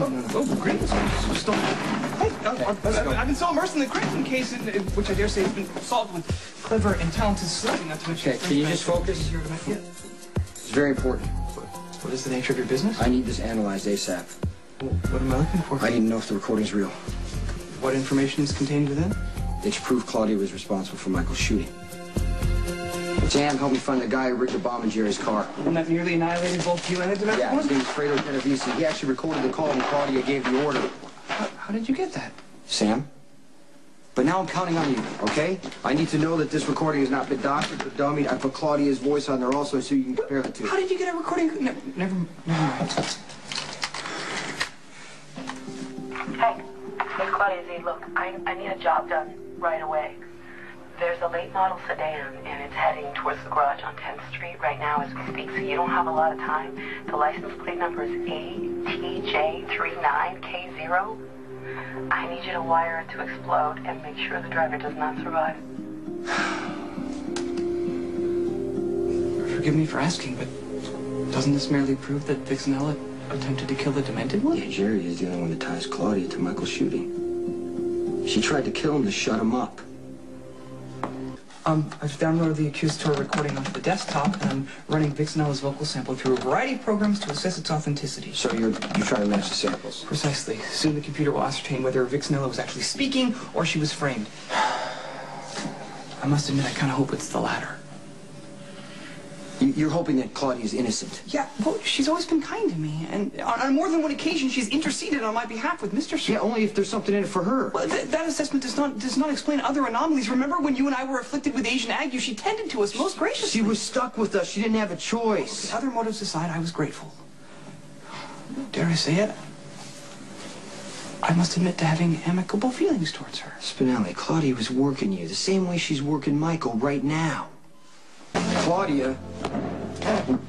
Oh, great. Still... Hey, I've been so immersed in the Corinthian case, which I dare say has been solved with clever and talented sleuthing, not to mention... Okay, can you just focus? It's very important. What is the nature of your business? I need this analyzed ASAP. Well, what am I looking for? I need to know if the recording's real. What information is contained within? It's proof Claudia was responsible for Michael's shooting. Sam, help me find the guy who rigged the bomb in Jerry's car. And that nearly annihilated both you and the domestic one? Yeah, his name's Fredo Genovese. He actually recorded the call when Claudia gave the order. How did you get that? Sam? But now I'm counting on you, okay? I need to know that this recording has not been doctored or dummied. I put Claudia's voice on there also so you can compare the two. How did you get a recording? Never mind. Hey, it's Claudia Z. Look, I need a job done right away. There's a late model sedan, and it's heading towards the garage on 10th Street right now as we speak, so you don't have a lot of time. The license plate number is ATJ39K0. I need you to wire it to explode and make sure the driver does not survive. Forgive me for asking, but doesn't this merely prove that Vixenella attempted to kill the demented one? Yeah, Jerry is the only one that ties Claudia to Michael's shooting. She tried to kill him to shut him up. I've downloaded the accusatory recording onto the desktop, and I'm running Vixenella's vocal sample through a variety of programs to assess its authenticity. So you're trying to match the samples? Precisely. Soon the computer will ascertain whether Vixenella was actually speaking or she was framed. I must admit, I kind of hope it's the latter. You're hoping that Claudia's innocent? Yeah, well, she's always been kind to me, and on more than one occasion, she's interceded on my behalf with Mr. Sir. Yeah, only if there's something in it for her. Well, that assessment does not explain other anomalies. Remember when you and I were afflicted with Asian ague? She tended to us most graciously. She was stuck with us. She didn't have a choice. The other motives aside, I was grateful. Dare I say it? I must admit to having amicable feelings towards her. Spinelli, Claudia was working you the same way she's working Michael right now. Claudia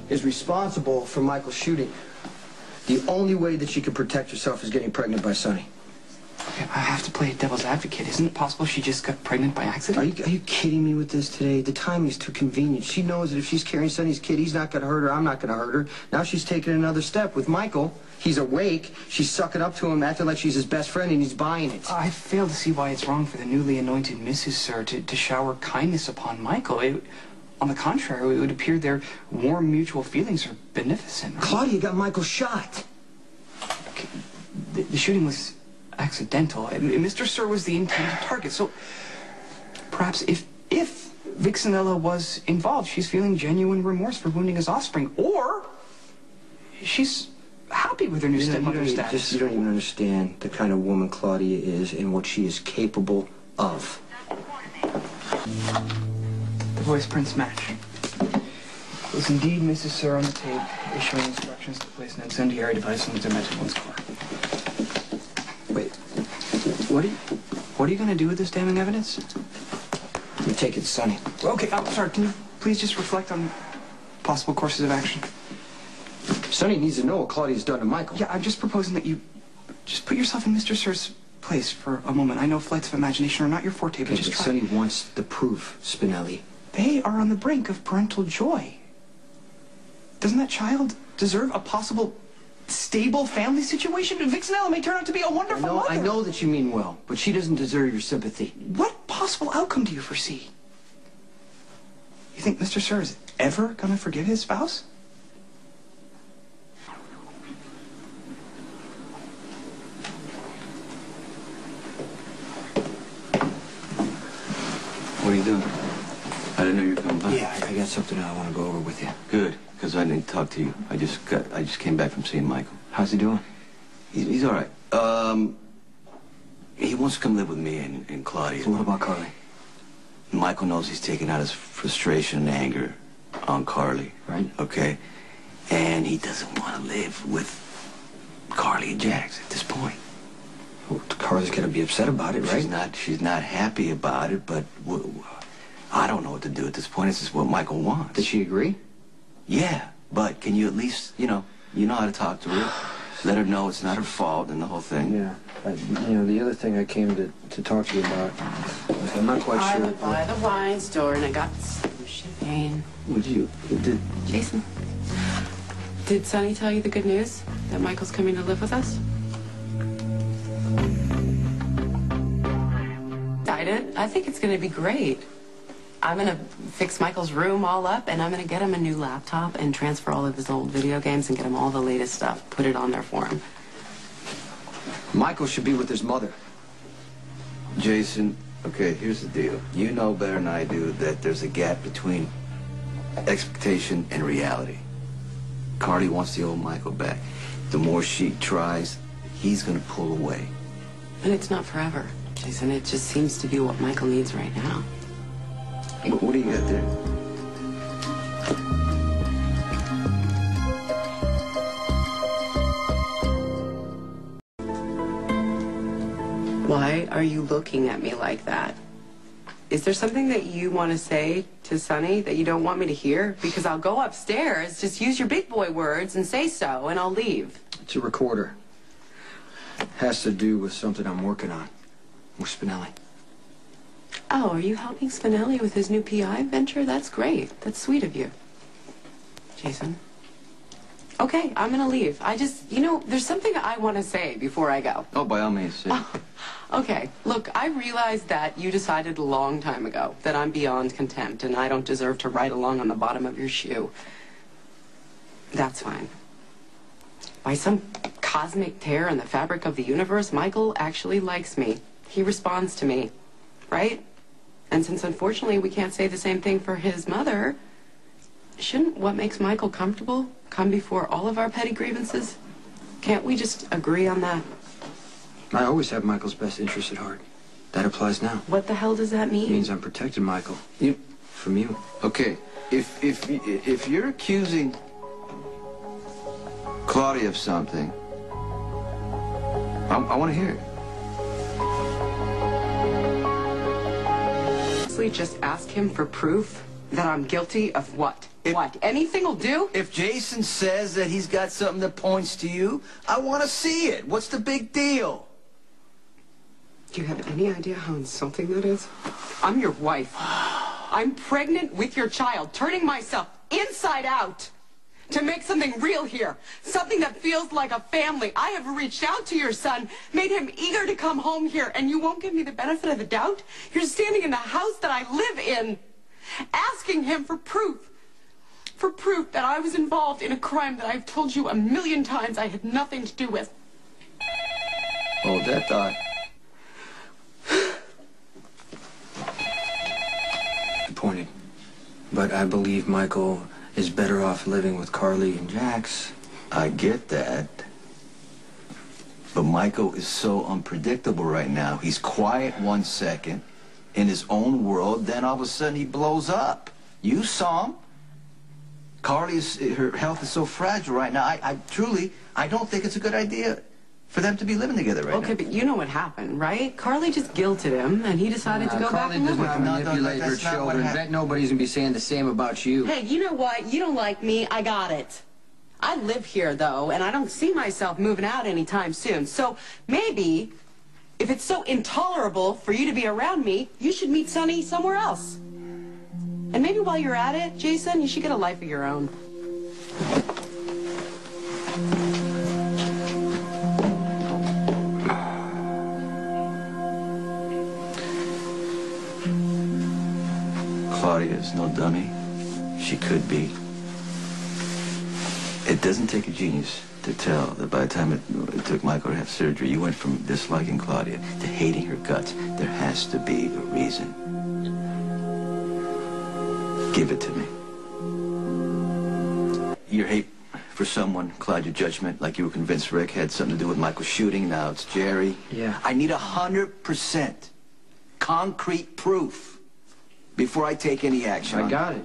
is responsible for Michael's shooting. The only way that she could protect herself is getting pregnant by Sonny. Okay, I have to play devil's advocate. Isn't it possible she just got pregnant by accident? Are you kidding me with this today? The timing is too convenient. She knows that if she's carrying Sonny's kid, he's not going to hurt her. I'm not going to hurt her. Now she's taking another step with Michael. He's awake. She's sucking up to him, acting like she's his best friend, and he's buying it. I fail to see why it's wrong for the newly anointed Mrs. Sir to shower kindness upon Michael. On the contrary, it would appear their warm mutual feelings are beneficent. Right? Claudia got Michael shot. Okay. The shooting was accidental. Mr. Sir was the intended target. So perhaps if Vixenella was involved, she's feeling genuine remorse for wounding his offspring, or she's happy with her new stepmother status. You don't even understand the kind of woman Claudia is and what she is capable of. The voice prints match. It was indeed Mrs. Sir on the tape, issuing instructions to place an incendiary device on the demented one's car. Wait, what are you going to do with this damning evidence? You take it to Sonny. Okay, I'm sorry, can you please just reflect on possible courses of action? Sonny needs to know what Claudia's done to Michael. Yeah, I'm just proposing that you just put yourself in Mr. Sir's place for a moment. I know flights of imagination are not your forte, but just try. Sonny wants the proof, Spinelli. They are on the brink of parental joy. Doesn't that child deserve a possible stable family situation? Vixenella may turn out to be a wonderful mother. I know that you mean well, but she doesn't deserve your sympathy. What possible outcome do you foresee? You think Mr. Sir is ever going to forgive his spouse? What are you doing? I didn't know you were coming by. Yeah, I got something I want to go over with you. Good, because I didn't talk to you. I just came back from seeing Michael. How's he doing? He's all right. He wants to come live with me and Claudia. So what about Carly? Michael knows he's taking out his frustration and anger on Carly. Right. Okay? And he doesn't want to live with Carly and Jax at this point. Well, Carly's going to be upset about it, right? She's not happy about it, but I don't know what to do at this point. This is what Michael wants. Did she agree? Yeah, but can you at least, you know how to talk to her. Let her know it's not her fault and the whole thing. Yeah. The other thing I came to talk to you about, I'm not quite sure. I went by the wine store and I got some champagne. Jason, did Sonny tell you the good news? That Michael's coming to live with us? excited. I think it's going to be great. I'm going to fix Michael's room all up, and I'm going to get him a new laptop and transfer all of his old video games and get him all the latest stuff. Put it on there for him. Michael should be with his mother. Jason, okay, here's the deal. You know better than I do that there's a gap between expectation and reality. Carly wants the old Michael back. The more she tries, he's going to pull away. And it's not forever, Jason. It just seems to be what Michael needs right now. What do you got there? Why are you looking at me like that? Is there something that you want to say to Sonny that you don't want me to hear? Because I'll go upstairs, just use your big boy words and say so, and I'll leave. It's a recorder. Has to do with something I'm working on with Spinelli. Oh, are you helping Spinelli with his new PI venture? That's great. That's sweet of you. Jason? Okay, I'm gonna leave. There's something I want to say before I go. Oh, by all means, say it. Okay, look, I realized that you decided a long time ago that I'm beyond contempt and I don't deserve to ride along on the bottom of your shoe. That's fine. By some cosmic tear in the fabric of the universe, Michael actually likes me. He responds to me, right? And since unfortunately we can't say the same thing for his mother, shouldn't what makes Michael comfortable come before all of our petty grievances? Can't we just agree on that? I always have Michael's best interest at heart. That applies now. What the hell does that mean? It means I'm protecting Michael. From you. Okay, if you're accusing Claudia of something, I want to hear it. Just ask him for proof that I'm guilty of what? What? Anything will do? If Jason says that he's got something that points to you, I want to see it. What's the big deal? Do you have any idea how insulting that is? I'm your wife. I'm pregnant with your child, turning myself inside out to make something real here, something that feels like a family. I have reached out to your son, made him eager to come home here, and you won't give me the benefit of the doubt? You're standing in the house that I live in, asking him for proof that I was involved in a crime that I've told you 1,000,000 times I had nothing to do with. Hold that thought. Disappointed. But I believe Michael is better off living with Carly and Jax. I get that. But Michael is so unpredictable right now. He's quiet 1 second in his own world, then all of a sudden he blows up. You saw him. Her health is so fragile right now. I don't think it's a good idea for them to be living together right now. Okay, but you know what happened, right? Carly just guilted him, and he decided to go back and live with Carly him. does not manipulate her children. Bet nobody's gonna be saying the same about you. Hey, you know what? You don't like me. I got it. I live here, though, and I don't see myself moving out anytime soon. So maybe, if it's so intolerable for you to be around me, you should meet Sonny somewhere else. And maybe while you're at it, Jason, you should get a life of your own. Claudia is no dummy. She could be. It doesn't take a genius to tell that by the time it took Michael to have surgery, you went from disliking Claudia to hating her guts. There has to be a reason. Give it to me. Your hate for someone cloud your judgment, like you were convinced Rick had something to do with Michael's shooting. Now it's Jerry. Yeah. I need 100% concrete proof before I take any action. I got it.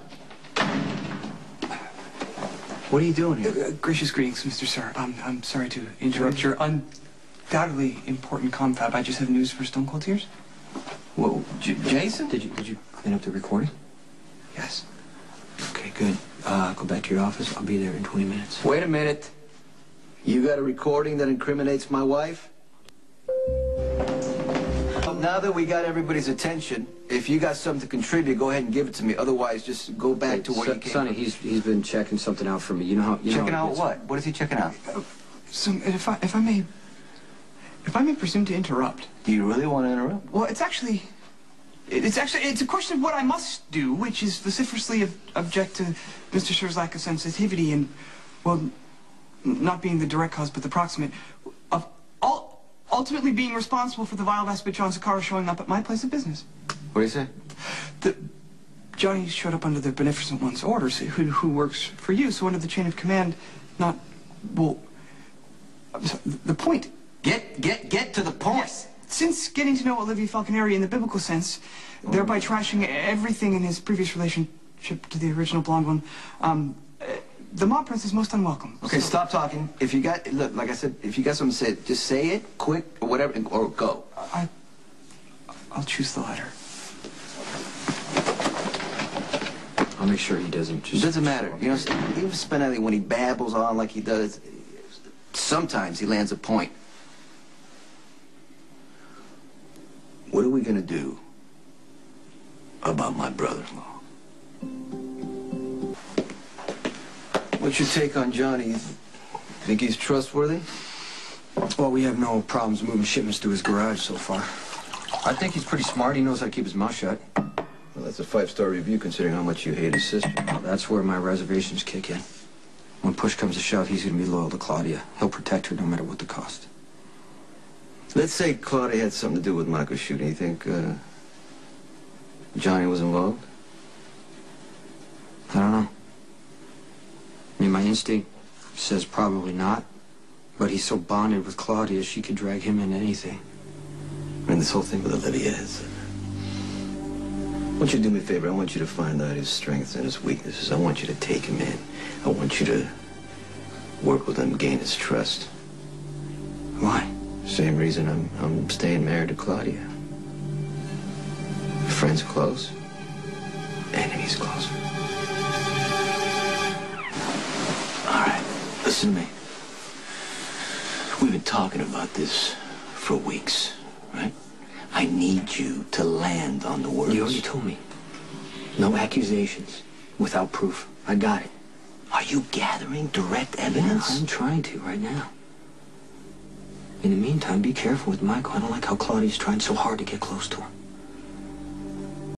What are you doing here? Gracious greetings, Mr. Sir. I'm sorry to interrupt your undoubtedly important confab. I just have news for Stone Cold Tears. Whoa, Jason? Did you clean up the recording? Yes. Okay, good. Go back to your office. I'll be there in 20 minutes. Wait a minute. You got a recording that incriminates my wife? Now that we got everybody's attention, if you got something to contribute, go ahead and give it to me. Otherwise, just go back to where you came Sonny, from. he's been checking something out for me. You know how... Checking out what? What is he checking out? If I may presume to interrupt. Do you really want to interrupt? Well, it's actually It's a question of what I must do, which is vociferously object to Mr. Sir's lack of sensitivity and, well, not being the direct cause, but the proximate, of ultimately being responsible for the vile aspect John Zacchara showing up at my place of business. What do you say? Johnny showed up under the Beneficent One's orders, who works for you, so under the chain of command, not, well, the point. Get to the point. Yes. Since getting to know Olivia Falconeri in the biblical sense, thereby trashing everything in his previous relationship to the original blonde one, the mob prince is most unwelcome. Okay, so stop talking. If you got, look, like I said, if you got something to say, just say it, quick, or whatever, or go. I'll choose the latter. I'll make sure he doesn't just... It doesn't matter. You know, even Spinelli, when he babbles on like he does, sometimes he lands a point. What are we gonna do about my brother-in-law? What's your take on Johnny? You think he's trustworthy? Well, we have no problems moving shipments to his garage so far. I think he's pretty smart. He knows how to keep his mouth shut. Well, that's a 5-star review considering how much you hate his sister. Well, that's where my reservations kick in. When push comes to shove, he's going to be loyal to Claudia. He'll protect her no matter what the cost. Let's say Claudia had something to do with Michael's shooting. You think Johnny was involved? I don't know. I mean, my instinct says probably not. But he's so bonded with Claudia, she could drag him into anything. I mean, this whole thing with Olivia is... I want you to do me a favor. I want you to find out his strengths and his weaknesses. I want you to take him in. I want you to work with him, gain his trust. Why? Same reason I'm staying married to Claudia. Friends close, enemies closer. All right, listen to me. We've been talking about this for weeks, right? I need you to land on the words. You already told me. No accusations without proof. I got it. Are you gathering direct evidence? Yeah, I'm trying to right now. In the meantime, be careful with Michael. I don't like how Claudia's trying so hard to get close to him.